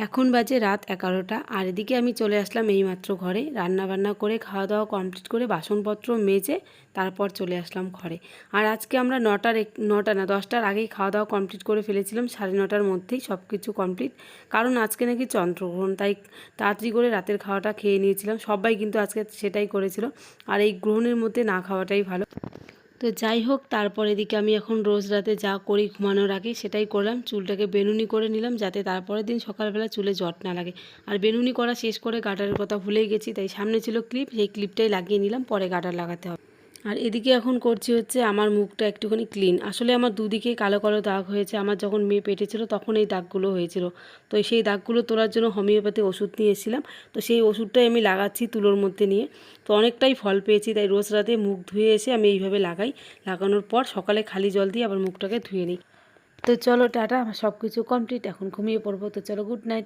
এখন বাজে রাত 11টা আর এদিকে আমি চলে আসলাম এইমাত্র ঘরে। রান্নাবান্না করে খাওয়া দাওয়া কমপ্লিট করে বাসনপত্র মেজে তারপর চলে আসলাম ঘরে। আর আজকে আমরা 9টা না 10টার আগেই খাওয়া দাওয়া কমপ্লিট করে ফেলেছিলাম, 9:30টার মধ্যেই সব কিছু কমপ্লিট। কারণ আজকে নাকি চন্দ্রগ্রহণ, তাই তাড়াতাড়ি করে রাতের খাওয়াটা খেয়ে নিয়েছিলাম। সবাই কিন্তু আজকে সেটাই করেছিল, আর এই গ্রহণের মধ্যে না খাওয়াটাই ভালো। তো যাই হোক, তারপর এদিকে আমি এখন রোজ রাতে যা করি ঘুমানোর আগে সেটাই করলাম, চুলটাকে বেনুনি করে নিলাম যাতে তারপরের দিন সকালবেলা চুলে জট না লাগে। আর বেনুনি করা শেষ করে গাটারের কথা ভুলেই গেছি, তাই সামনে ছিল ক্লিপ, সেই ক্লিপটাই লাগিয়ে নিলাম, পরে গাটার লাগাতে হবে। আর এদিকে এখন করছি হচ্ছে আমার মুখটা একটুখানি ক্লিন। আসলে আমার দুদিকে কালো কালো দাগ হয়েছে, আমার যখন মেয়ে পেটে ছিল তখন এই দাগগুলো হয়েছিল। তো সেই দাগগুলো তোলার জন্য হোমিওপ্যাথি ওষুধ নিয়ে এসেছিলাম, তো সেই ওষুধটাই আমি লাগাচ্ছি তুলোর মধ্যে নিয়ে। তো অনেকটাই ফল পেয়েছি, তাই রোজ রাতে মুখ ধুয়ে এসে আমি এইভাবে লাগাই। লাগানোর পর সকালে খালি জল দিয়ে আবার মুখটাকে ধুয়ে নিই। তো চলো টাটা, আমার সব কিছু কমপ্লিট, এখন ঘুমিয়ে পড়বো। তো চলো, গুড নাইট।